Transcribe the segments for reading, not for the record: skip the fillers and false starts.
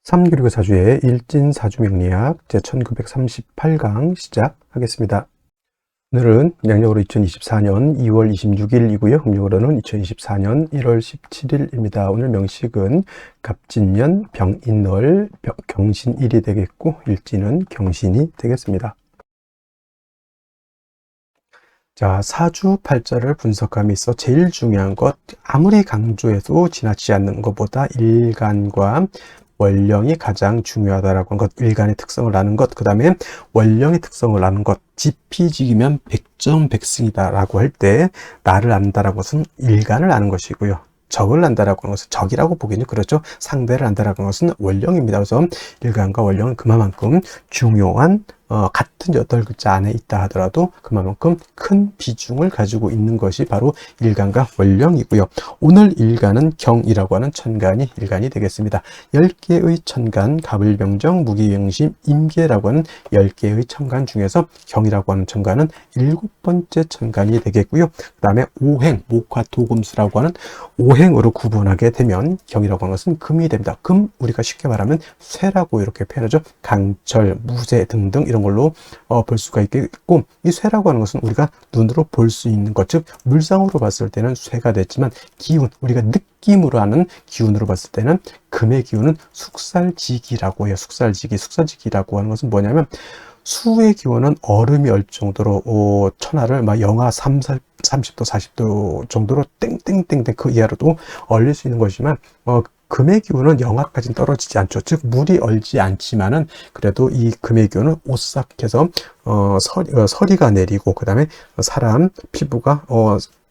삼교리고 사주의 일진사주명리학 제1938강 시작하겠습니다. 오늘은 양력으로 2024년 2월 26일이고요. 음력으로는 2024년 1월 17일입니다. 오늘 명식은 갑진년 병인월 경신일이 되겠고 일진은 경신이 되겠습니다. 자, 사주팔자를 분석함에 있어 제일 중요한 것, 아무리 강조해도 지나치지 않는 것보다 일간과 원령이 가장 중요하다라고 하는 것, 일간의 특성을 아는 것, 그 다음에 원령의 특성을 아는 것, 지피지기면 백전백승이다라고 할 때 나를 안다라는 것은 일간을 아는 것이고요. 적을 안다라고 하는 것은 적이라고 보기는 그렇죠. 상대를 안다라고 하는 것은 원령입니다. 그래서 일간과 원령은 그만큼 중요한 같은 8글자 안에 있다 하더라도 그만큼 큰 비중을 가지고 있는 것이 바로 일간과 원령이고요. 오늘 일간은 경이라고 하는 천간이 일간이 되겠습니다. 10개의 천간, 갑을병정, 무기영심, 임계라고 하는 10개의 천간 중에서 경이라고 하는 천간은 7번째 천간이 되겠고요. 그 다음에 오행, 목화토금수라고 하는 오행으로 구분하게 되면 경이라고 하는 것은 금이 됩니다. 금, 우리가 쉽게 말하면 쇠라고 이렇게 표현하죠. 강철, 무쇠 등등 이런 걸로 볼 수가 있겠고, 이 쇠라고 하는 것은 우리가 눈으로 볼 수 있는 것, 즉 물상으로 봤을 때는 쇠가 됐지만 기운, 우리가 느낌으로 하는 기운으로 봤을 때는 금의 기운은 숙살지기라고 해요. 숙살지기라고 하는 것은 뭐냐면 수의 기온은 얼음이 얼 정도로 천하를 막 영하 30도 40도 정도로 땡땡땡땡 그 이하로도 얼릴 수 있는 것이지만 금의 기온은 영하까지는 떨어지지 않죠. 즉 물이 얼지 않지만은 그래도 이 금의 기온은 오싹해서 서리가 내리고 그 다음에 사람 피부가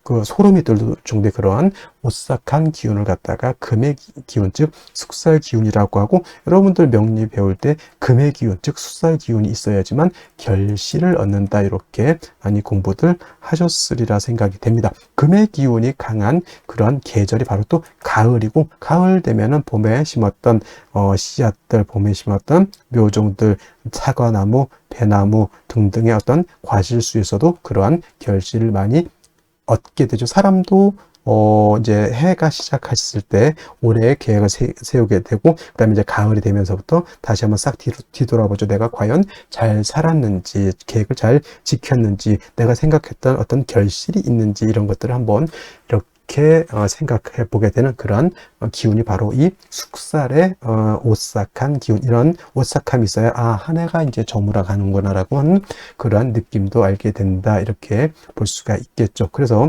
그 소름이 돋을 정도의 그러한 오싹한 기운을 갖다가 금의 기운, 즉 숙살 기운이라고 하고, 여러분들 명리 배울 때 금의 기운, 즉 숙살 기운이 있어야지만 결실을 얻는다, 이렇게 많이 공부들 하셨으리라 생각이 됩니다. 금의 기운이 강한 그러한 계절이 바로 또 가을이고, 가을 되면은 봄에 심었던 씨앗들, 봄에 심었던 묘종들, 사과나무, 배나무 등등의 어떤 과실수에서도 그러한 결실을 많이 얻게 되죠. 사람도 이제 해가 시작했을 때 올해의 계획을 세우게 되고, 그 다음에 이제 가을이 되면서부터 다시 한번 싹 뒤돌아보죠. 내가 과연 잘 살았는지, 계획을 잘 지켰는지, 내가 생각했던 어떤 결실이 있는지, 이런 것들을 한번 이렇게 생각해 보게 되는 그런 기운이 바로 이 숙살의 오싹한 기운, 이런 오싹함이 있어야 한 해가 이제 저물어 가는구나 라고 하는 그러한 느낌도 알게 된다, 이렇게 볼 수가 있겠죠. 그래서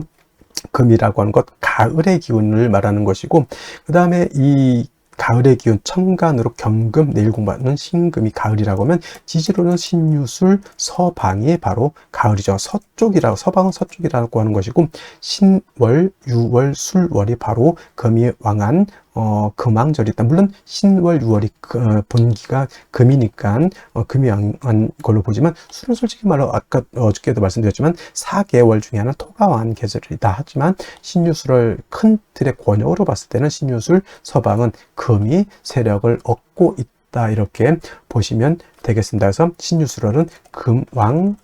금이라고 하는 것, 가을의 기운을 말하는 것이고, 그 다음에 이 가을의 기운, 천간으로 경금, 내일 공부하는 신금이 가을이라고 하면 지지로는 신유술, 서방이 바로 가을이죠. 서방은 서쪽이라고 하는 것이고, 신월, 유월, 술월이 바로 금이 왕한 금왕절이 있다. 물론 신월, 유월이 본기가 금이니까 금이 왕한 걸로 보지만, 술은 솔직히 말로 아까 어저께도 말씀드렸지만 4개월 중에 하나 토가 왕한 계절이다 하지만, 신유술을 큰 틀의 권역으로 봤을 때는 신유술, 서방은 금이 세력을 얻고 있다, 이렇게 보시면 되겠습니다. 그래서 신유술월은 금왕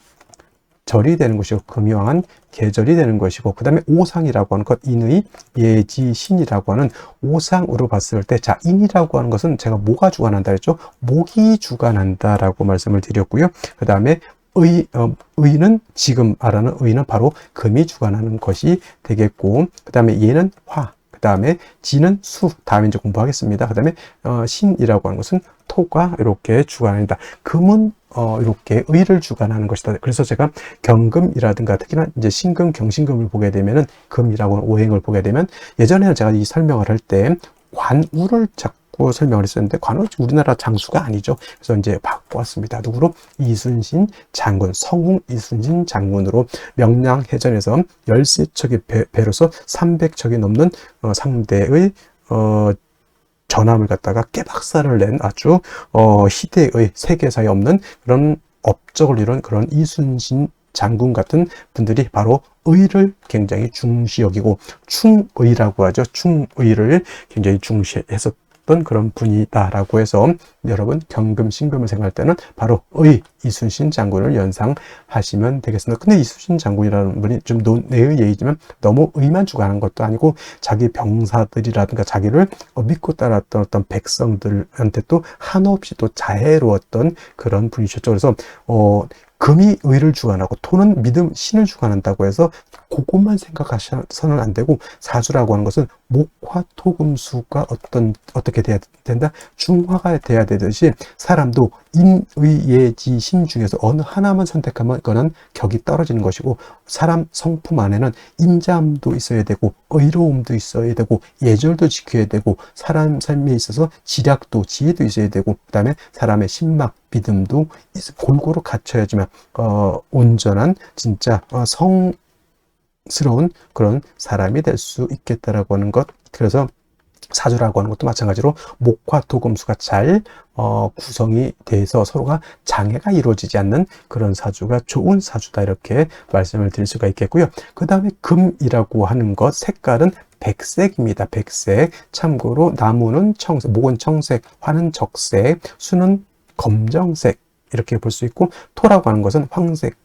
절이 되는 것이고, 금이 왕한 계절이 되는 것이고, 그 다음에 오상이라고 하는 것, 인의 예지신이라고 하는 오상으로 봤을 때, 자, 인이라고 하는 것은 제가 뭐가 주관한다 했죠? 목이 주관한다라고 말씀을 드렸고요. 그 다음에 의는, 지금 말하는 의는 바로 금이 주관하는 것이 되겠고, 그 다음에 예는 화, 그 다음에 지는 수, 다음에 이제 공부하겠습니다. 그 다음에 신이라고 하는 것은 토가 이렇게 주관한다. 금은 이렇게 의를 주관하는 것이다. 그래서 제가 경금이라든가 특히나 이제 신금, 경신금을 보게 되면은, 금이라고 하는 오행을 보게 되면, 예전에는 제가 이 설명을 할 때 관우를 자꾸 설명을 했었는데, 관우 우리나라 장수가 아니죠. 그래서 이제 바꿔왔습니다. 누구로? 이순신 장군, 성웅 이순신 장군으로 명량해전에서 13척의 배로서 300척이 넘는 상대의 전함을 갖다가 깨박살을 낸 아주 희대의, 세계사에 없는 그런 업적을 이룬 그런 이순신 장군 같은 분들이 바로 의를 굉장히 중시 여기고 충의라고 하죠. 충의를 굉장히 중시해서 있었던 그런 분이다라고 해서 여러분 경금, 신금을 생각할 때는 바로 이순신 장군을 연상하시면 되겠습니다. 근데 이순신 장군이라는 분이 좀 내의 얘기지만 너무 의만 주관한 것도 아니고 자기 병사들이라든가 자기를 믿고 따랐던 어떤 백성들한테 또 한없이 또 자애로웠던 그런 분이셨죠. 그래서 금이 의를 주관하고 토는 믿음, 신을 주관한다고 해서 그것만 생각하셔서는 안 되고, 사주라고 하는 것은 목화, 토, 금수가 어떻게 돼야 된다? 중화가 돼야 되듯이 사람도 인, 의, 예, 지, 신 중에서 어느 하나만 선택하면 그거는 격이 떨어지는 것이고, 사람 성품 안에는 인자함도 있어야 되고 의로움도 있어야 되고 예절도 지켜야 되고 사람 삶에 있어서 지략도 지혜도 있어야 되고 그 다음에 사람의 신막 믿음도 골고루 갖춰야지만 온전한 진짜 성스러운 그런 사람이 될 수 있겠다라고 하는 것. 그래서 사주라고 하는 것도 마찬가지로 목화 토금수가 잘 구성이 돼서 서로가 장애가 이루어지지 않는 그런 사주가 좋은 사주다, 이렇게 말씀을 드릴 수가 있겠고요. 그 다음에 금이라고 하는 것, 색깔은 백색입니다. 백색. 참고로 나무는 청색, 목은 청색, 화는 적색, 수는 검정색, 이렇게 볼 수 있고, 토라고 하는 것은 황색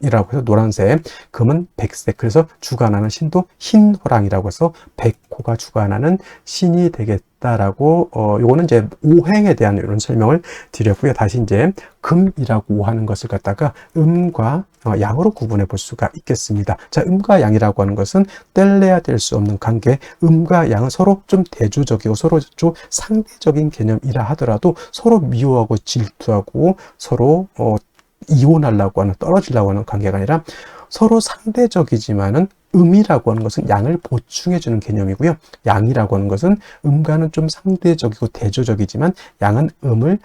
이라고 해서 노란색, 금은 백색. 그래서 주관하는 신도 흰호랑이라고 해서 백호가 주관하는 신이 되겠다라고 요거는 이제 오행에 대한 이런 설명을 드렸고요. 다시 이제 금이라고 하는 것을 갖다가 음과 양으로 구분해 볼 수가 있겠습니다. 자, 음과 양이라고 하는 것은 뗄래야 뗄 수 없는 관계. 음과 양은 서로 좀 대조적이고 서로 좀 상대적인 개념이라 하더라도 서로 미워하고 질투하고 서로 이혼하려고 하는, 떨어지려고 하는 관계가 아니라 서로 상대적이지만은 음이라고 하는 것은 양을 보충해주는 개념이고요. 양이라고 하는 것은 음과는 좀 상대적이고 대조적이지만 양은 음을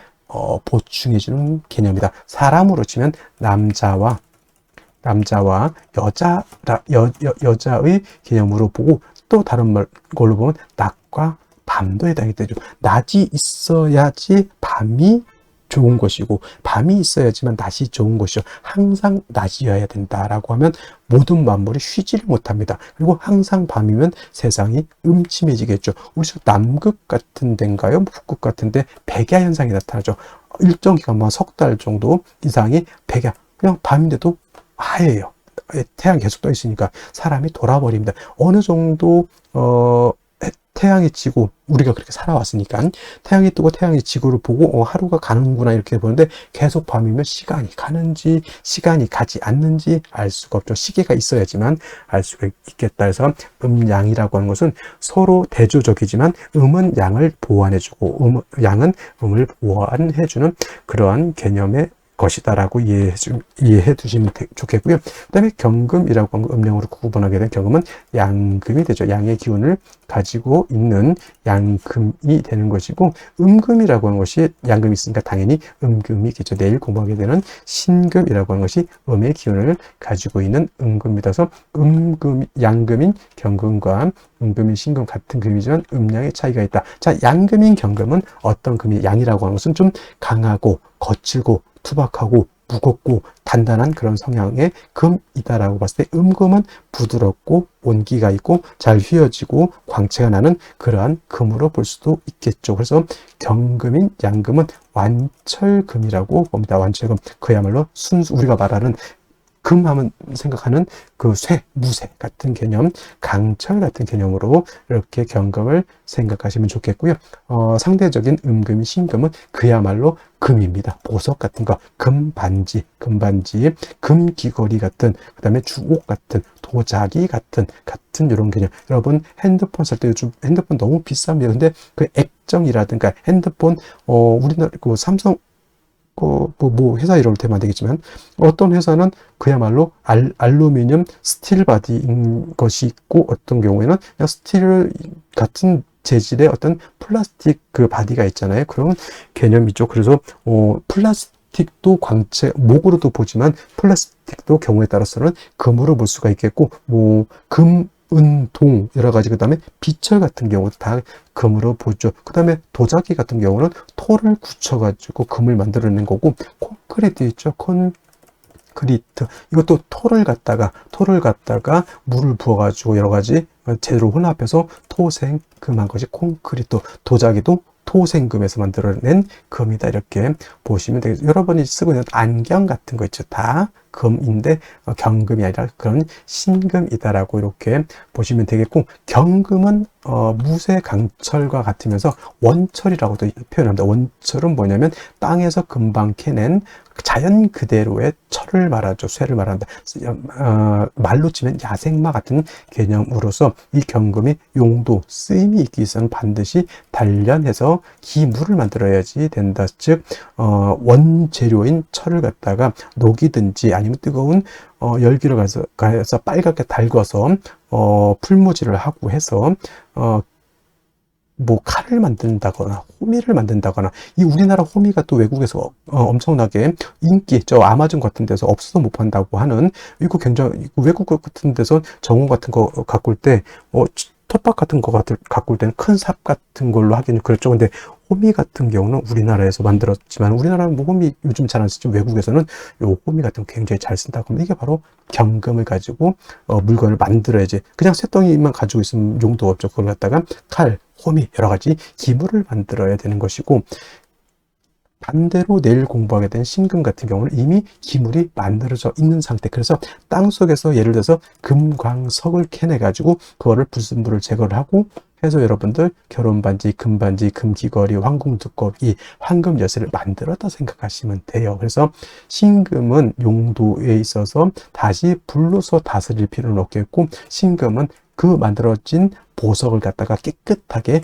보충해주는 개념이다. 사람으로 치면 남자와 여자의 개념으로 보고, 또 다른 걸로 보면 낮과 밤도 해당이 되죠. 낮이 있어야지 밤이 좋은 것이고 밤이 있어야지만 낮이 좋은 것이죠. 항상 낮이어야 된다라고 하면 모든 만물이 쉬지를 못합니다. 그리고 항상 밤이면 세상이 음침해지겠죠. 우리 남극 같은 데인가요? 북극 같은 데 백야 현상이 나타나죠. 일정 기간만 석 달 정도 이상이 백야, 그냥 밤인데도 하얘요. 태양 계속 떠 있으니까 사람이 돌아버립니다. 어느 정도 태양이 지고, 우리가 그렇게 살아왔으니까 태양이 뜨고 태양이 지구를 보고 하루가 가는구나 이렇게 보는데, 계속 밤이면 시간이 가는지 시간이 가지 않는지 알 수가 없죠. 시계가 있어야지만 알 수가 있겠다 해서 음양이라고 하는 것은 서로 대조적이지만 음은 양을 보완해주고 양은 음을 보완해주는 그러한 개념의 것이다라고 이해해 두시면 좋겠고요. 그 다음에 경금이라고 하는 음령으로 구분하게 된 경금은 양금이 되죠. 양의 기운을 가지고 있는 양금이 되는 것이고, 음금이라고 하는 것이 양금이 있으니까 당연히 음금이겠죠. 내일 공부하게 되는 신금이라고 하는 것이 음의 기운을 가지고 있는 음금이라서 양금인 경금과 음금인 신금 같은 금이지만 음양의 차이가 있다. 자, 양금인 경금은 어떤 금이, 양이라고 하는 것은 좀 강하고 거칠고 투박하고 무겁고 단단한 그런 성향의 금이다라고 봤을 때, 음금은 부드럽고 온기가 있고 잘 휘어지고 광채가 나는 그러한 금으로 볼 수도 있겠죠. 그래서 경금인 양금은 완철금이라고 봅니다. 완철금, 그야말로 순수, 우리가 말하는 금하면 생각하는 그 무쇠 같은 개념, 강철 같은 개념으로 이렇게 경금을 생각하시면 좋겠고요. 상대적인 음금인 신금은 그야말로 금입니다. 보석 같은 거, 금반지, 금귀걸이 같은, 그 다음에 주옥 같은, 도자기 같은 이런 개념. 여러분 핸드폰 살 때 요즘 핸드폰 너무 비쌉니다. 근데 그 액정이라든가 핸드폰 우리나라 그 삼성 회사 이럴 때만 안 되겠지만, 어떤 회사는 그야말로 알루미늄 스틸 바디인 것이 있고, 어떤 경우에는 그냥 스틸 같은 재질의 어떤 플라스틱 그 바디가 있잖아요. 그런 개념이죠. 그래서 플라스틱도 광채, 목으로도 보지만 플라스틱도 경우에 따라서는 금으로 볼 수가 있겠고, 은, 동 여러 가지, 그 다음에 비철 같은 경우도 다 금으로 보죠. 그 다음에 도자기 같은 경우는 토를 굳혀가지고 금을 만들어낸 거고, 콘크리트 있죠. 콘크리트, 이것도 토를 갖다가 물을 부어가지고 여러 가지 재료를 혼합해서 토생금한 것이 콘크리트, 도자기도 토생금에서 만들어낸 금이다. 이렇게 보시면 되겠죠. 여러분이 쓰고 있는 안경 같은 거 있죠. 다 금인데 경금이 아니라 그런 신금이다라고 이렇게 보시면 되겠고, 경금은 무쇠 강철과 같으면서 원철이라고도 표현합니다. 원철은 뭐냐면 땅에서 금방 캐낸 자연 그대로의 철을 말하죠. 쇠를 말한다. 말로 치면 야생마 같은 개념으로서 이 경금이 용도, 쓰임이 있기 위해서는 반드시 단련해서 기물을 만들어야지 된다. 즉 원재료인 철을 갖다가 녹이든지 아니면 뜨거운 열기를 가서 빨갛게 달궈서 풀무질을 하고 해서 뭐 칼을 만든다거나 호미를 만든다거나, 이 우리나라 호미가 또 외국에서 엄청나게 인기, 저 아마존 같은 데서 없어서 못 판다고 하는, 이거 굉장히 외국 같은 데서 정원 같은 거 가꿀 때 텃밭 같은 거 가꿀 때는 큰 삽 같은 걸로 하기는 그렇죠. 근데 호미 같은 경우는 우리나라에서 만들었지만, 우리나라는 뭐 호미 요즘 잘 안 쓰지, 외국에서는 요 호미 같은 거 굉장히 잘 쓴다고 하면, 이게 바로 경금을 가지고 물건을 만들어야지. 그냥 쇳덩이만 가지고 있으면 용도가 없죠. 그걸 갖다가 칼, 호미, 여러 가지 기물을 만들어야 되는 것이고, 반대로 내일 공부하게 된 신금 같은 경우는 이미 기물이 만들어져 있는 상태. 그래서 땅 속에서 예를 들어서 금광석을 캐내 가지고 그거를 불순물을 제거를 하고 해서 여러분들 결혼반지, 금반지, 금귀걸이, 황금두꺼비, 황금 열쇠를 만들었다 생각하시면 돼요. 그래서 신금은 용도에 있어서 다시 불로서 다스릴 필요는 없겠고, 신금은 그 만들어진 보석을 갖다가 깨끗하게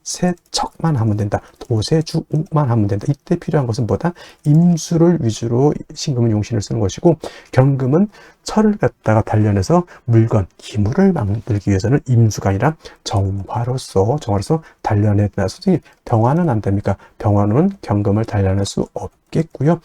세척만 하면 된다. 도세주옥만 하면 된다. 이때 필요한 것은 뭐다? 임수를 위주로 신금은 용신을 쓰는 것이고, 경금은 철을 갖다가 단련해서 물건, 기물을 만들기 위해서는 임수가 아니라 정화로서 단련해야 된다. 솔직히 병화는 안 됩니까? 병화는 경금을 단련할 수 없겠고요.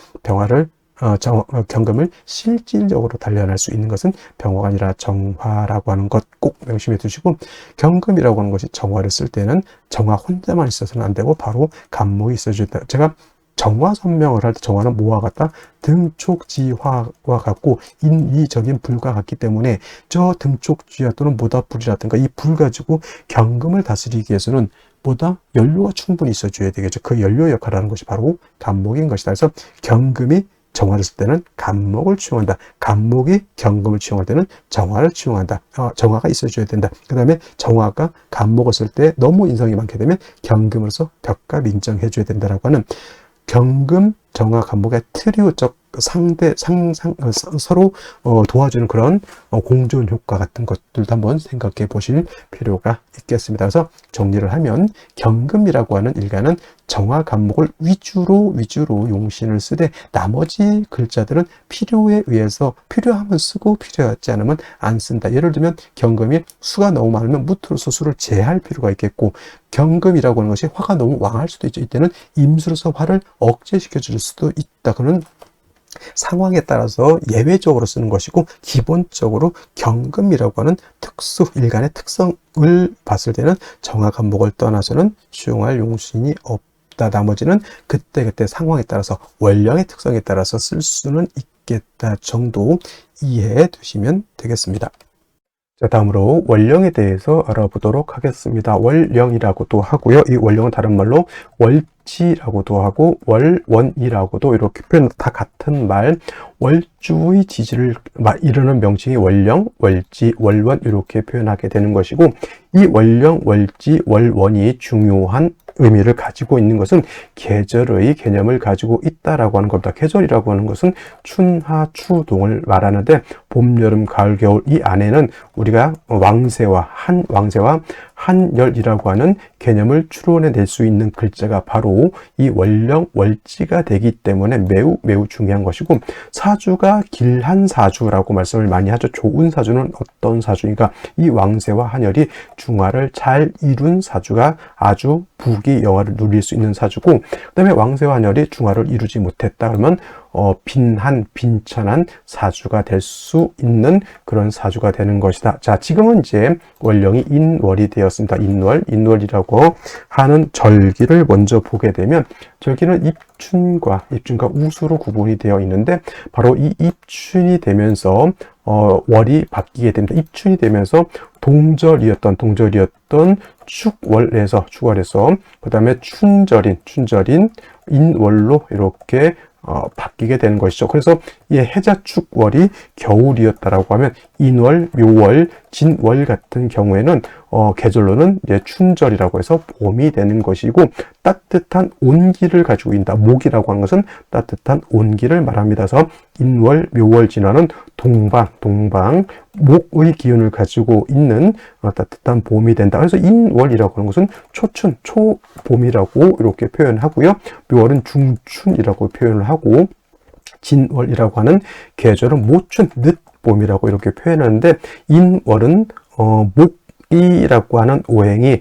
경금을 실질적으로 단련할 수 있는 것은 병화가 아니라 정화라고 하는 것 꼭 명심해 두시고, 경금이라고 하는 것이 정화를 쓸 때는 정화 혼자만 있어서는 안 되고 바로 간목이 있어줘야 된다. 제가 정화 설명을 할 때 정화는 뭐와 같다? 등촉지화와 같고 인위적인 불과 같기 때문에, 저 등촉지화 또는 모닥불이라든가 이 불 가지고 경금을 다스리기 위해서는 보다 연료가 충분히 있어줘야 되겠죠. 그 연료 역할을 하는 것이 바로 간목인 것이다. 그래서 경금이 정화를 쓸 때는 간목을 취용한다. 간목이 경금을 취용할 때는 정화를 취용한다. 정화가 있어줘야 된다. 그 다음에 정화가 간목을 쓸 때 너무 인성이 많게 되면 경금으로서 벽값 인정해줘야 된다라고 하는, 경금, 정화, 간목의 트리오적 서로 도와주는 그런 공존 효과 같은 것들도 한번 생각해 보실 필요가 있겠습니다. 그래서 정리를 하면, 경금이라고 하는 일가는 정화, 간목을 위주로 용신을 쓰되, 나머지 글자들은 필요에 의해서 필요하면 쓰고 필요하지 않으면 안 쓴다. 예를 들면 경금이 수가 너무 많으면 무토로서 수를 제할 필요가 있겠고, 경금이라고 하는 것이 화가 너무 왕할 수도 있죠. 이때는 임수로서 화를 억제시켜 줄 수도 있다. 그는 상황에 따라서 예외적으로 쓰는 것이고, 기본적으로 경금이라고 하는 일간의 특성을 봤을 때는 정화, 간목을 떠나서는 수용할 용신이 없다. 나머지는 그때그때 상황에 따라서, 원령의 특성에 따라서 쓸 수는 있겠다 정도 이해해 두시면 되겠습니다. 자, 다음으로 원령에 대해서 알아보도록 하겠습니다. 월령이라고도 하고요. 이 월령은 다른 말로 월지라고도 하고 월원이라고도 이렇게 표현, 다 같은 말, 월주의 지지를 이루는 명칭이 월령, 월지, 월원 이렇게 표현하게 되는 것이고, 이 월령, 월지, 월원이 중요한 의미를 가지고 있는 것은 계절의 개념을 가지고 있다라고 하는 겁니다. 계절이라고 하는 것은 춘하, 추동을 말하는데, 봄, 여름, 가을, 겨울 이 안에는 우리가 왕세와 한열이라고 하는 개념을 추론해낼 수 있는 글자가 바로 이 월령, 월지가 되기 때문에 매우 중요한 것이고, 사주가 길한 사주라고 말씀을 많이 하죠. 좋은 사주는 어떤 사주인가? 이 왕세와 한열이 중화를 잘 이룬 사주가 아주 부귀 영화를 누릴 수 있는 사주고, 그 다음에 왕세와 한열이 중화를 이루지 못했다 그러면 빈천한 사주가 될 수 있는 그런 사주가 되는 것이다. 자, 지금은 이제 월령이 인월이 되었습니다. 인월이라고 하는 절기를 먼저 보게 되면, 절기는 입춘과 우수로 구분이 되어 있는데, 바로 이 입춘이 되면서 월이 바뀌게 됩니다. 입춘이 되면서 동절이었던 축월에서 그 다음에 춘절인 인월로 이렇게 바뀌게 되는 것이죠. 그래서 이 해자축월이 겨울이었다라고 하면 인월, 묘월, 진월 같은 경우에는 계절로는 이제 춘절이라고 해서 봄이 되는 것이고, 따뜻한 온기를 가지고 있다. 목이라고 하는 것은 따뜻한 온기를 말합니다. 그래서 인월, 묘월, 진월은 동방, 목의 기운을 가지고 있는 따뜻한 봄이 된다. 그래서 인월이라고 하는 것은 초춘, 초봄이라고 이렇게 표현하고요. 묘월은 중춘이라고 표현을 하고, 진월이라고 하는 계절은 모춘, 늦봄이라고 이렇게 표현하는데, 인월은 목이라고 하는 오행이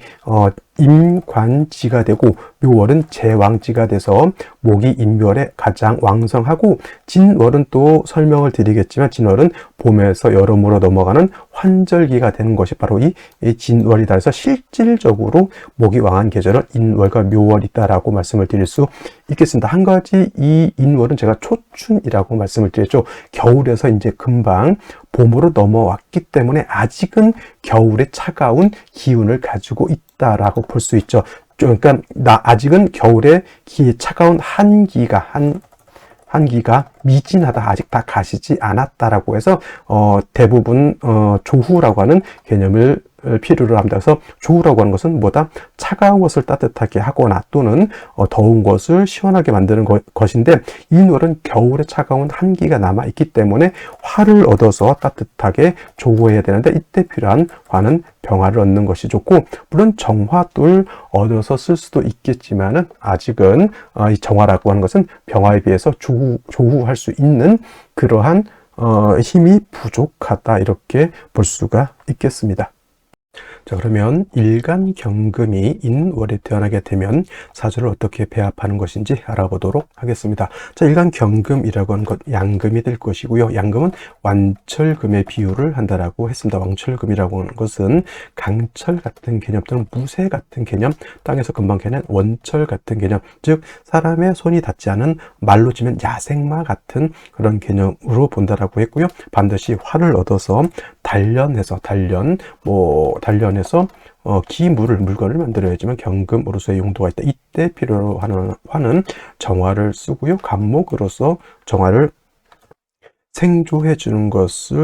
임관지가 되고, 묘월은 제왕지가 돼서 목이 인묘월에 가장 왕성하고, 진월은 또 설명을 드리겠지만 진월은 봄에서 여름으로 넘어가는 환절기가 되는 것이 바로 이 진월이다. 그래서 실질적으로 목이 왕한 계절은 인월과 묘월이다라고 말씀을 드릴 수 있겠습니다. 한 가지, 이 인월은 제가 초춘이라고 말씀을 드렸죠. 겨울에서 이제 금방 봄으로 넘어왔기 때문에 아직은 겨울의 차가운 기운을 가지고 있다라고 볼 수 있죠. 그러니까 아직은 겨울에 차가운 한기가 미진하다, 아직 다 가시지 않았다라고 해서 대부분 조후라고 하는 개념을 필요로 합니다. 그래서 조후라고 하는 것은 뭐다? 차가운 것을 따뜻하게 하거나 또는 더운 것을 시원하게 만드는 것인데, 인월은 겨울에 차가운 한기가 남아있기 때문에 화를 얻어서 따뜻하게 조후해야 되는데, 이때 필요한 화는 병화를 얻는 것이 좋고, 물론 정화도 얻어서 쓸 수도 있겠지만은 아직은 이 정화라고 하는 것은 병화에 비해서 조후할 수 있는 그러한 힘이 부족하다, 이렇게 볼 수가 있겠습니다. 자, 그러면 일간경금이 인월에 태어나게 되면 사주를 어떻게 배합하는 것인지 알아보도록 하겠습니다. 자, 일간경금이라고 하는 것, 양금이 될 것이고요. 양금은 완철금의 비유를 한다라고 했습니다. 완철금이라고 하는 것은 강철 같은 개념 또는 무쇠 같은 개념, 땅에서 금방 캐는 원철 같은 개념, 즉 사람의 손이 닿지 않은, 말로 치면 야생마 같은 그런 개념으로 본다라고 했고요. 반드시 화를 얻어서 단련해서 물건을 만들어야지만 경금으로서의 용도가 있다. 이때 필요로 하는 화는 정화를 쓰고요. 간목으로서 정화를 생조해 주는 것이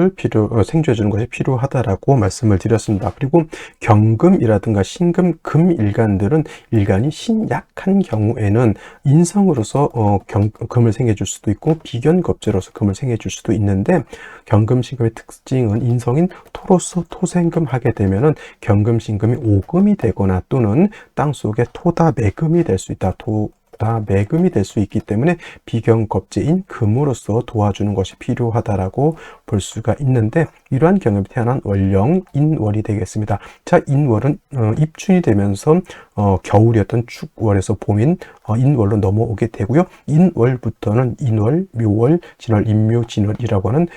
필요하다라고 말씀을 드렸습니다. 그리고 경금이라든가 신금, 금일간들은 일간이 신약한 경우에는 인성으로서 금을 생해 줄 수도 있고, 비견겁제로서 금을 생해 줄 수도 있는데, 경금, 신금의 특징은 인성인 토로서 토생금 하게 되면은 경금, 신금이 오금이 되거나 또는 땅속에 토다 매금이 될 수 있다. 매금이 될 수 있기 때문에 비견겁제인 금으로서 도와주는 것이 필요하다라고 볼 수가 있는데, 이러한 경험이 태어난 월령 인월이 되겠습니다. 자, 인월은 입춘이 되면서 겨울이었던 축월에서 봄인 인월로 넘어오게 되고요. 인월부터는 인월, 묘월, 진월, 인묘, 진월이라고 하는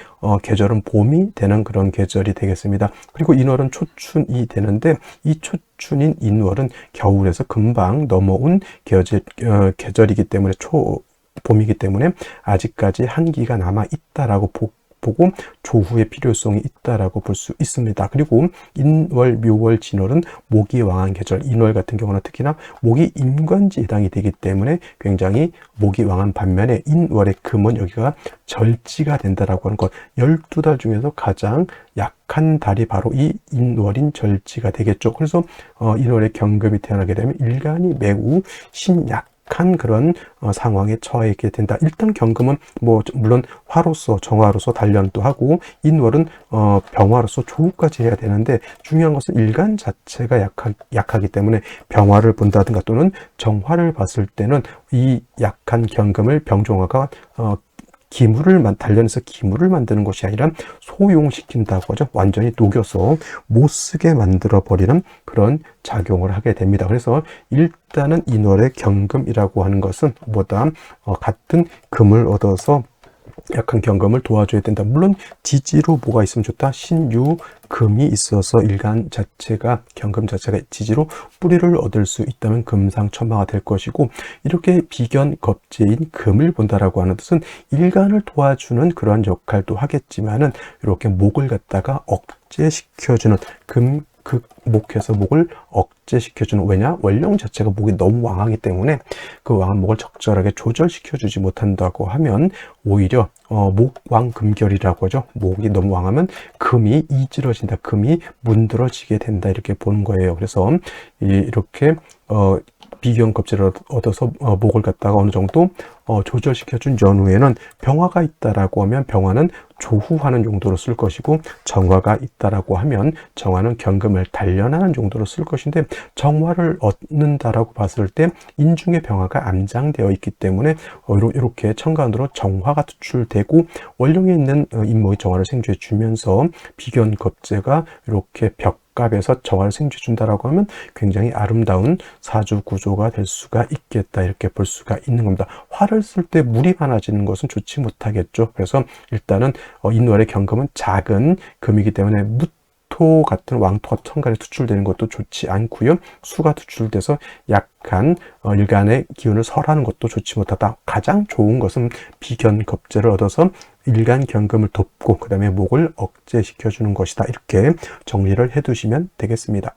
계절은 봄이 되는 그런 계절이 되겠습니다. 그리고 인월은 초춘이 되는데, 이 초춘인 인월은 겨울에서 금방 넘어온 계절이기 때문에 봄이기 때문에 아직까지 한기가 남아 있다라고 보고 조후의 필요성이 있다라고 볼 수 있습니다. 그리고 인월, 묘월, 진월은 목이 왕한 계절, 인월 같은 경우는 특히나 목이 임관지에 해당이 되기 때문에 굉장히 목이 왕한 반면에, 인월의 금은 여기가 절지가 된다라고 하는 것, 12달 중에서 가장 약한 달이 바로 이 인월인 절지가 되겠죠. 그래서 인월의 경금이 태어나게 되면 일간이 매우 신약한 그런 상황에 처하게 된다. 일단 경금은 물론 화로서, 정화로서 단련도 하고, 인월은 병화로서 조후까지 해야 되는데, 중요한 것은 일간 자체가 약하기 때문에 병화를 본다든가 또는 정화를 봤을 때는 이 약한 경금을 병정화가 단련해서 기물을 만드는 것이 아니라 소용시킨다고 하죠. 완전히 녹여서 못 쓰게 만들어 버리는 그런 작용을 하게 됩니다. 그래서 일단은 인월의 경금이라고 하는 것은 같은 금을 얻어서 약한 경금을 도와줘야 된다. 물론 지지로 뭐가 있으면 좋다. 신유 금이 있어서 일간 자체가, 경금 자체가 지지로 뿌리를 얻을 수 있다면 금상첨화가 될 것이고, 이렇게 비견겁제인 금을 본다라고 하는 뜻은 일간을 도와주는 그러한 역할도 하겠지만은 이렇게 목을 갖다가 억제시켜주는 극목해서 목을 억제시켜주는, 왜냐? 원령 자체가 목이 너무 왕하기 때문에 그 왕한 목을 적절하게 조절시켜주지 못한다고 하면 오히려 목왕금결이라고 하죠. 목이 너무 왕하면 금이 이질러진다, 금이 문드러지게 된다, 이렇게 보는 거예요. 그래서 이렇게 비견겁제를 얻어서 목을 갖다가 어느 정도 조절시켜준 연후에는 병화가 있다라고 하면 병화는 조후하는 용도로 쓸 것이고, 정화가 있다라고 하면 정화는 경금을 단련하는 용도로 쓸 것인데, 정화를 얻는다라고 봤을 때 인중의 병화가 암장되어 있기 때문에 이렇게 천간으로 정화가 투출되고 원령에 있는 인목이 정화를 생주해 주면서 비견겁제가 이렇게 벽갑에서 정화를 생주해 준다라고 하면 굉장히 아름다운 사주 구조가 될 수가 있겠다, 이렇게 볼 수가 있는 겁니다. 화를 쓸 때 물이 많아지는 것은 좋지 못하겠죠. 그래서 일단은 인월의 경금은 작은 금이기 때문에 무토 같은 왕토가 천간에 투출되는 것도 좋지 않고요. 수가 투출돼서 약한 일간의 기운을 설하는 것도 좋지 못하다. 가장 좋은 것은 비견겁제를 얻어서 일간 경금을 돕고 그 다음에 목을 억제시켜주는 것이다, 이렇게 정리를 해두시면 되겠습니다.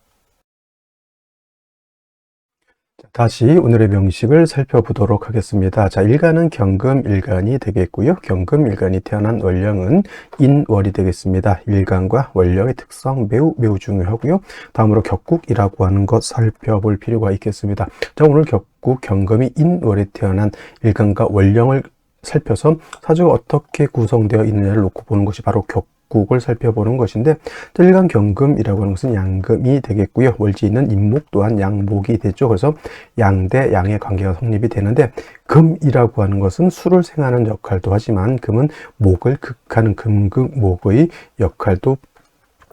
다시 오늘의 명식을 살펴보도록 하겠습니다. 자, 일간은 경금 일간이 되겠고요. 경금 일간이 태어난 월령은 인월이 되겠습니다. 일간과 월령의 특성 매우 중요하고요. 다음으로 격국이라고 하는 것 살펴볼 필요가 있겠습니다. 자, 오늘 격국 경금이 인월에 태어난 일간과 월령을 살펴서 사주가 어떻게 구성되어 있느냐를 놓고 보는 것이 바로 격국을 살펴보는 것인데, 일간 경금이라고 하는 것은 양금이 되겠고요. 월지 있는 인목 또한 양목이 되죠. 그래서 양대 양의 관계가 성립이 되는데, 금이라고 하는 것은 수를 생하는 역할도 하지만 금은 목을 극하는 금극목의 역할도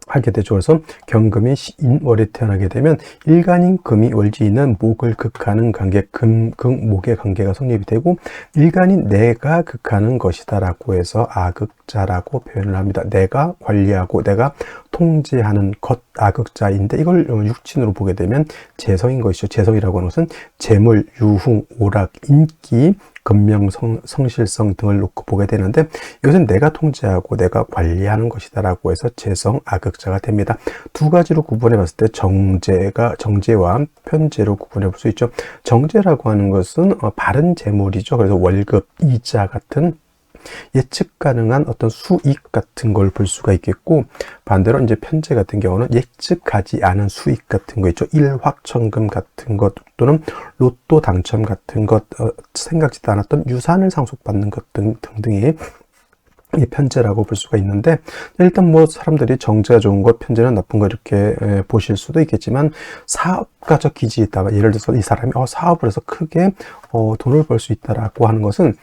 하게 되죠. 그래서 경금이 인월에 태어나게 되면 일간인 금이 월지인은 목을 극하는 관계, 금극목의 관계가 성립이 되고, 일간인 내가 극하는 것이다 라고 해서 아극자라고 표현을 합니다. 내가 관리하고 내가 통제하는 것, 아극자인데, 이걸 육친으로 보게 되면 재성인 것이죠. 재성이라고 하는 것은 재물, 유흥, 오락, 인기, 근명, 성실성 등을 놓고 보게 되는데, 이것은 내가 통제하고 내가 관리하는 것이다 라고 해서 재성, 아극자가 됩니다. 두 가지로 구분해 봤을 때 정제와 편제로 구분해 볼 수 있죠. 정제라고 하는 것은 바른 재물이죠. 그래서 월급, 이자 같은 예측 가능한 어떤 수익 같은 걸 볼 수가 있겠고, 반대로 이제 편제 같은 경우는 예측하지 않은 수익 같은 거 있죠. 일확천금 같은 것 또는 로또 당첨 같은 것, 생각지도 않았던 유산을 상속받는 것 등등이 이 편제라고 볼 수가 있는데, 일단 뭐 사람들이 정제가 좋은 것, 편제는 나쁜 거 이렇게 보실 수도 있겠지만, 사업가적 기질이 있다가 예를 들어서 이 사람이 사업을 해서 크게 돈을 벌 수 있다라고 하는 것은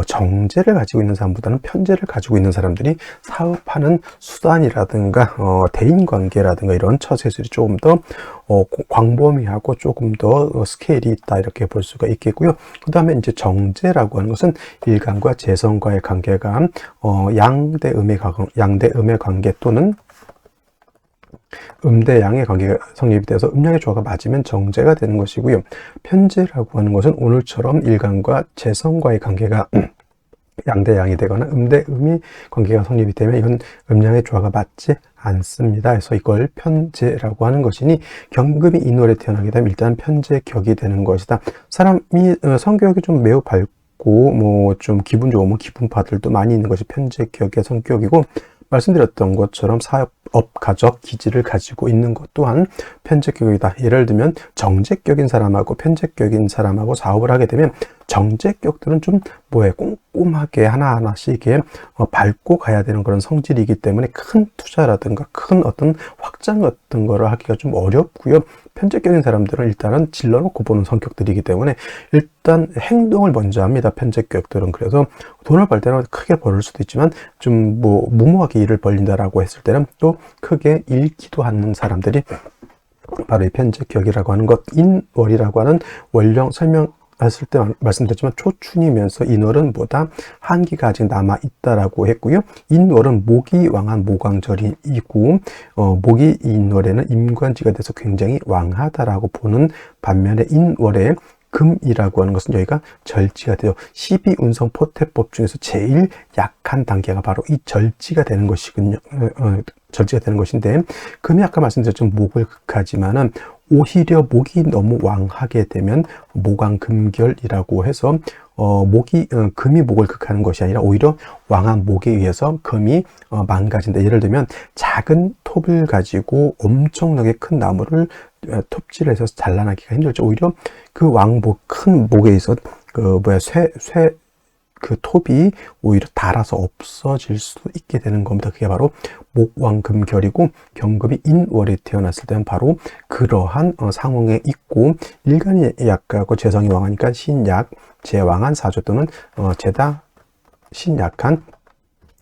정제를 가지고 있는 사람보다는 편제를 가지고 있는 사람들이 사업하는 수단이라든가 대인관계라든가 이런 처세술이 조금 더 광범위하고 조금 더 스케일이 있다, 이렇게 볼 수가 있겠고요. 그 다음에 이제 정제라고 하는 것은 일간과 재성과의 관계가 양대음의 관계 또는 음대양의 관계가 성립이 돼서 음양의 조화가 맞으면 정제가 되는 것이고요. 편제라고 하는 것은 오늘처럼 일간과 재성과의 관계가 양대양이 되거나 음대음의 관계가 성립이 되면 이건 음양의 조화가 맞지 않습니다. 그래서 이걸 편제라고 하는 것이니, 경금이 인월에 태어나게 되면 일단 편제격이 되는 것이다. 사람이 성격이 좀 매우 밝고 뭐 좀 기분 좋으면 기분파들도 많이 있는 것이 편제격의 성격이고, 말씀드렸던 것처럼 사업가적 기질을 가지고 있는 것 또한 편제격이다. 예를 들면 정제격인 사람하고 편제격인 사람하고 사업을 하게 되면 정제격들은 좀 꼼꼼하게 하나하나씩 밟고 가야 되는 그런 성질이기 때문에 큰 투자라든가 큰 어떤 확장 같은 거를 하기가 좀 어렵고요. 편제격인 사람들은 일단은 질러놓고 보는 성격들이기 때문에 일단 행동을 먼저 합니다. 편제격들은. 그래서 돈을 벌 때는 크게 벌을 수도 있지만 좀 무모하게 일을 벌린다라고 했을 때는 또 크게 잃기도 하는 사람들이 바로 이 편제격이라고 하는 것, 인월이라고 하는 원령 설명했을 때 말씀드렸지만 초춘이면서 인월은 보다 한기가 아직 남아 있다라고 했고요. 인월은 목이 왕한 모광절이고, 목이 인월에는 임관지가 돼서 굉장히 왕하다라고 보는 반면에 인월에 금이라고 하는 것은 여기가 절지가 돼요. 12운성 포태법 중에서 제일 약한 단계가 바로 이 절지가 되는 것이군요. 절지가 되는 것인데, 금이 아까 말씀드렸지만 목을 극하지만은 오히려 목이 너무 왕하게 되면 목왕금결이라고 해서 금이 목을 극하는 것이 아니라 오히려 왕한 목에 의해서 금이 망가진다. 예를 들면 작은 톱을 가지고 엄청나게 큰 나무를 톱질을 해서 잘라내기가 힘들죠. 오히려 그 왕목, 큰 목에 있어 그 톱이 오히려 닳아서 없어질 수도 있게 되는 겁니다. 그게 바로 목왕금결이고, 경금이 인월에 태어났을 때는 바로 그러한 상황에 있고, 일간이 약하고 재성이 왕하니까 신약, 재왕한 사주 또는 재다 신약한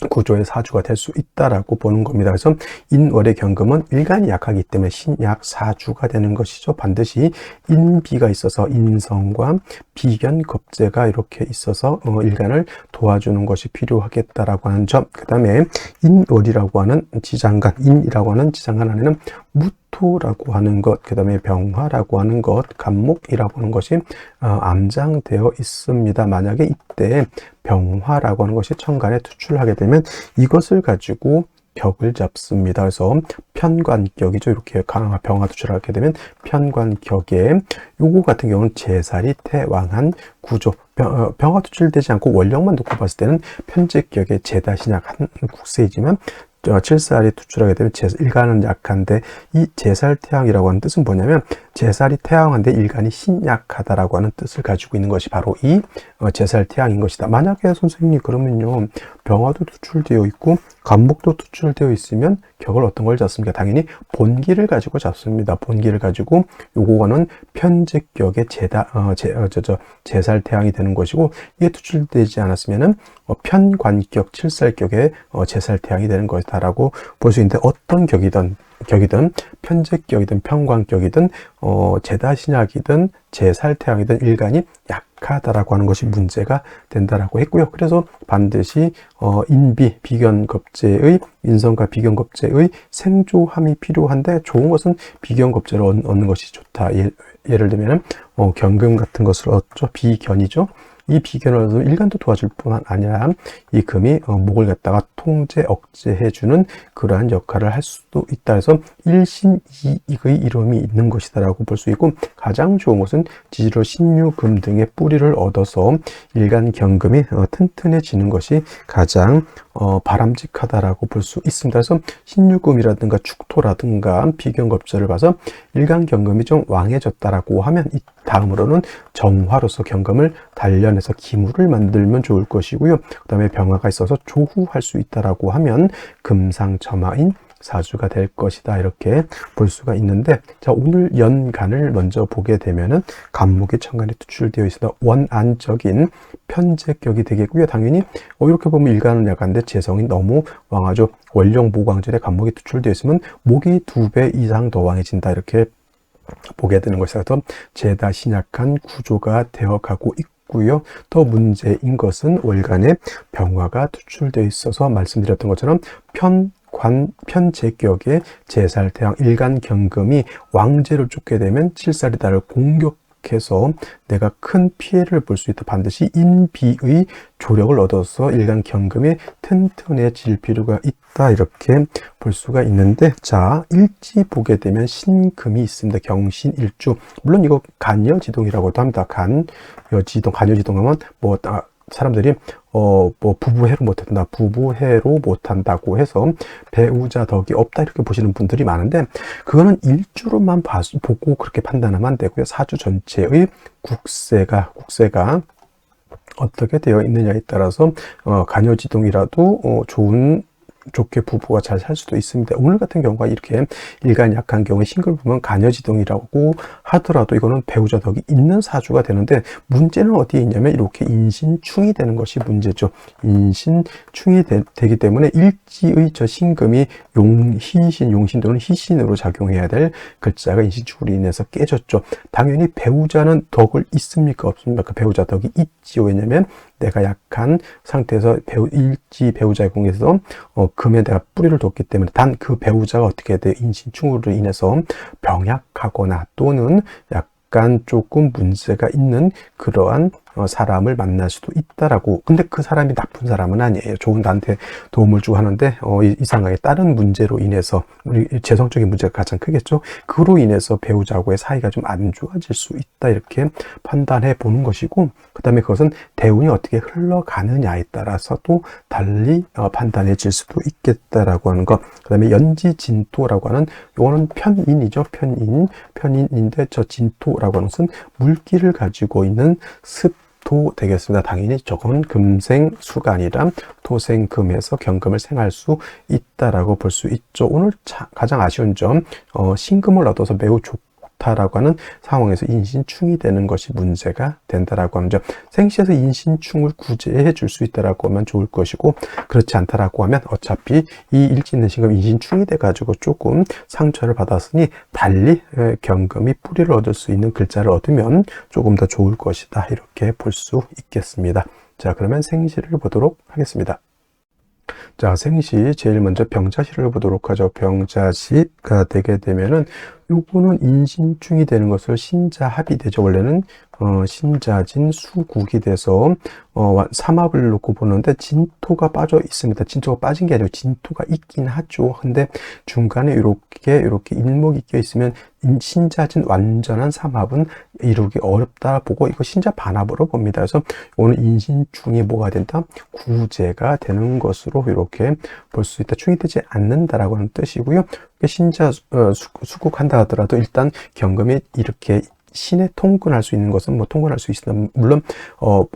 구조의 사주가 될 수 있다라고 보는 겁니다. 그래서 인월의 경금은 일간이 약하기 때문에 신약 사주가 되는 것이죠. 반드시 인비가 있어서 인성과 비견 겁재가 이렇게 있어서 일간을 도와주는 것이 필요하겠다라고 하는 점. 그 다음에 인월이라고 하는 지장간, 인이라고 하는 지장간 안에는 무토라고 하는 것, 그 다음에 병화라고 하는 것, 간목이라고 하는 것이 암장되어 있습니다. 만약에 이때 병화라고 하는 것이 천간에 투출하게 되면 이것을 가지고 격을 잡습니다. 그래서 편관격이죠. 이렇게 병화 투출하게 되면 편관격에, 요거 같은 경우는 제살이 태왕한 구조, 병화 투출되지 않고 원령만 놓고 봤을 때는 편제격의 제다신약한 국세이지만 칠살이 투출하게 되면 일간은 약한데, 이 제살태양이라고 하는 뜻은 뭐냐면 제살이 태양한데 일간이 신약하다라고 하는 뜻을 가지고 있는 것이 바로 이 제살태양인 것이다. 만약에 선생님이 그러면요, 병화도 투출되어 있고 간목도 투출되어 있으면 격을 어떤 걸 잡습니까? 당연히 본기를 가지고 잡습니다. 본기를 가지고 요거는 편제격의 제살태양이 되는 것이고, 이게 투출되지 않았으면은 편관격 칠살격의 제살태양이 되는 것이다라고 볼 수 있는데, 어떤 격이든 편제격이든 편관격이든 제다신약이든 제살태양이든 일간이 약하다라고 하는 것이 문제가 된다라고 했고요. 그래서 반드시 인비 비견겁재의 인성과 비견겁재의 생조함이 필요한데, 좋은 것은 비견겁재를 얻는 것이 좋다. 예를 들면 경금 같은 것을 얻죠. 비견이죠. 이 비견을 얻으면 일간도 도와줄 뿐만 아니라 이 금이 목을 갖다가 통제, 억제해주는 그러한 역할을 할 수도 있다. 해서 일신이익의 이름이 있는 것이다라고 볼 수 있고, 가장 좋은 것은 지지로 신유금 등의 뿌리를 얻어서 일간 경금이 튼튼해지는 것이 가장 바람직하다라고 볼 수 있습니다. 그래서 신유금이라든가 축토라든가 비견겁재를 봐서 일간 경금이 좀 왕해졌다라고 하면, 이 다음으로는 정화로서 경금을 단련해서 기물을 만들면 좋을 것이고요. 그 다음에 병화가 있어서 조후할 수 있다라고 하면 금상첨화인 사주가 될 것이다, 이렇게 볼 수가 있는데, 자, 오늘 연간을 먼저 보게 되면은 간목이 천간에 투출되어 있어서 원안적인 편제격이 되겠고요. 당연히 이렇게 보면 일간은 약한데 재성이 너무 왕하죠. 원령 모광절에 간목이 투출되어 있으면 목이 2배 이상 더 왕해진다, 이렇게 보게 되는 것이라서 제다 신약한 구조가 되어가고 있고요. 더 문제인 것은 월간에 병화가 투출되어 있어서 말씀드렸던 것처럼 편제격의 제살태양 일간 경금이 왕제를 쫓게 되면 칠살이다를 공격해서 내가 큰 피해를 볼 수 있다. 반드시 인비의 조력을 얻어서 일간 경금이 튼튼해질 필요가 있다, 이렇게 볼 수가 있는데, 자, 일지 보게 되면 신금이 있습니다. 경신일주. 물론 이거 간여지동이라고도 합니다. 간여지동 하면 사람들이 부부해로 못한다, 부부해로 못한다고 해서 배우자 덕이 없다, 이렇게 보시는 분들이 많은데, 그거는 일주로만 보고 그렇게 판단하면 안 되고요. 사주 전체의 국세가 어떻게 되어 있느냐에 따라서 간여지동이라도 좋게 부부가 잘 살 수도 있습니다. 오늘 같은 경우가 이렇게 일간 약한 경우에 신금을 보면 간여지동이라고 하더라도 이거는 배우자 덕이 있는 사주가 되는데, 문제는 어디에 있냐면 이렇게 인신충이 되는 것이 문제죠. 인신충이 되기 때문에 일지의 저 신금이 용신 또는 희신으로 작용해야 될 글자가 인신충으로 인해서 깨졌죠. 당연히 배우자는 덕을 있습니까? 없습니까? 그 배우자 덕이 있지요. 왜냐면 내가 약한 상태에서 일지 배우자의 공에서 금에 내가 뿌리를 뒀기 때문에, 단 그 배우자가 어떻게 돼 인신충으로 인해서 병약하거나 또는 약간 조금 문제가 있는 그러한 사람을 만날 수도 있다라고. 근데 그 사람이 나쁜 사람은 아니에요. 좋은 나한테 도움을 주고 하는데 이상하게 다른 문제로 인해서 우리 재성적인 문제가 가장 크겠죠. 그로 인해서 배우자와의 사이가 좀 안 좋아질 수 있다, 이렇게 판단해 보는 것이고, 그 다음에 그것은 대운이 어떻게 흘러가느냐에 따라서 또 달리 판단해질 수도 있겠다라고 하는 것. 그 다음에 연지진토라고 하는, 이거는 편인이죠. 편인인데 저 진토라고 하는 것은 물기를 가지고 있는 습토 되겠습니다. 당연히 저건 금생수가 아니라 토생금에서 경금을 생할 수 있다라고 볼 수 있죠. 오늘 가장 아쉬운 점, 신금을 얻어서 매우 좋다라고 하는 상황에서 인신충이 되는 것이 문제가 된다라고 하는 점. 생시에서 인신충을 구제해 줄 수 있다라고 하면 좋을 것이고, 그렇지 않다라고 하면 어차피 이 일지 있는 신금 인신충이 돼 가지고 조금 상처를 받았으니 달리 경금이 뿌리를 얻을 수 있는 글자를 얻으면 조금 더 좋을 것이다, 이렇게 볼 수 있겠습니다. 자, 그러면 생시를 보도록 하겠습니다. 자, 생시 제일 먼저 병자시를 보도록 하죠. 병자시가 되게 되면은 요거는 인신충이 되는 것을 신자합이 되죠. 원래는 신자진 수국이 돼서 삼합을 놓고 보는데 진토가 빠져 있습니다. 진토가 빠진 게 아니고 진토가 있긴 하죠. 근데 중간에 이렇게 일목이 껴 있으면 신자진 완전한 삼합은 이루기 어렵다 보고 이거 신자 반합으로 봅니다. 그래서 오늘 인신충이 뭐가 된다? 구제가 되는 것으로 이렇게 볼 수 있다. 충이 되지 않는다라고 하는 뜻이고요. 신자 수국한다 하더라도 일단 경금이 이렇게 신에 통근할 수 있는 것은 통근할 수 있으나, 물론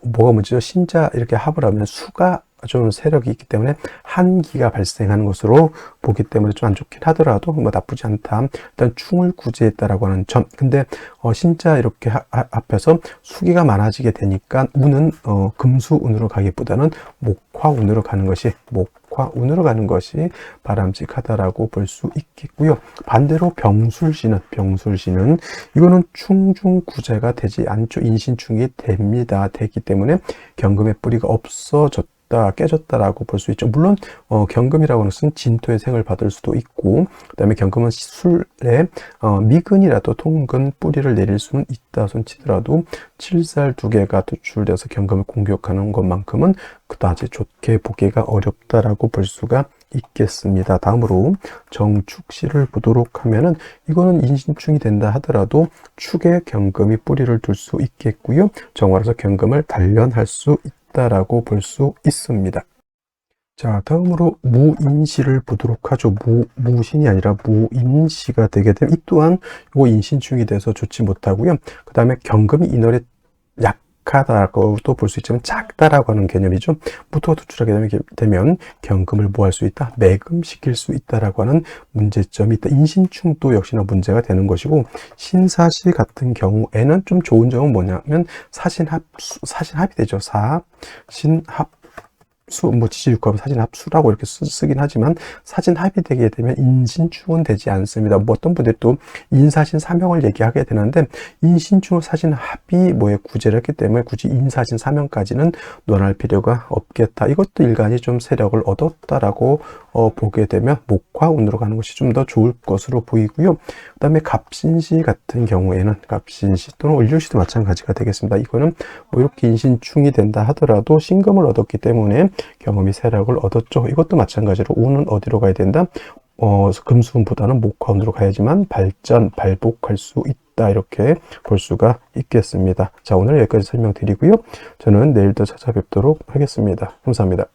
뭐가 문제죠? 신자 이렇게 합을 하면 수가 좀 세력이 있기 때문에 한기가 발생하는 것으로 보기 때문에 좀 안 좋긴 하더라도 나쁘지 않다. 일단 충을 구제했다라고 하는 점. 근데 신자 이렇게 합해서 수기가 많아지게 되니까 운은 금수운으로 가기보다는 목화운으로 가는 것이 바람직하다라고 볼 수 있겠고요. 반대로 병술시는 이거는 충중구제가 되지 않죠. 인신충이 되기 때문에 경금의 뿌리가 깨졌다라고 볼 수 있죠. 물론 경금이라고 하는 것은 진토의 생을 받을 수도 있고, 그 다음에 경금은 술에 미근이라도 통근 뿌리를 내릴 수는 있다 손치더라도 7살 2개가 도출돼서 경금을 공격하는 것만큼은 그다지 좋게 보기가 어렵다라고 볼 수가 있겠습니다. 다음으로 정축시를 보도록 하면은 이거는 인신충이 된다 하더라도 축에 경금이 뿌리를 둘 수 있겠고요. 정화라서 경금을 단련할 수 있다라고 볼 수 있습니다. 자, 다음으로 무인시를 보도록 하죠. 무신이 아니라 무인시가 되게 되면 이 또한 이거 인신충이 돼서 좋지 못하고요. 그 다음에 경금이 인월에 약하다고도 볼 수 있지만 작다라고 하는 개념이죠. 무토가 도출하게 되면 경금을 뭐 할 수 있다? 매금시킬 수 있다라고 하는 문제점이 있다. 인신충도 역시나 문제가 되는 것이고, 신사시 같은 경우에는 좀 좋은 점은 뭐냐면 사신합이 되죠. 사신합 지지육합은 사진합수라고 이렇게 쓰긴 하지만 사진합이 되게 되면 인신충은 되지 않습니다. 어떤 분들이 또 인사신 사명을 얘기하게 되는데, 인신충을 사진합이 구제를 했기 때문에 굳이 인사신 사명까지는 논할 필요가 없겠다. 이것도 일간이 좀 세력을 얻었다라고 보게 되면 목화운으로 가는 것이 좀 더 좋을 것으로 보이고요. 그 다음에 갑신시 같은 경우에는 갑신시 또는 을료시도 마찬가지가 되겠습니다. 이거는 이렇게 인신충이 된다 하더라도 신금을 얻었기 때문에 경험이 세력을 얻었죠. 이것도 마찬가지로 운은 어디로 가야 된다? 금수운보다는 목화운으로 가야지만 발복할 수 있다, 이렇게 볼 수가 있겠습니다. 자, 오늘 여기까지 설명드리고요. 저는 내일 또 찾아뵙도록 하겠습니다. 감사합니다.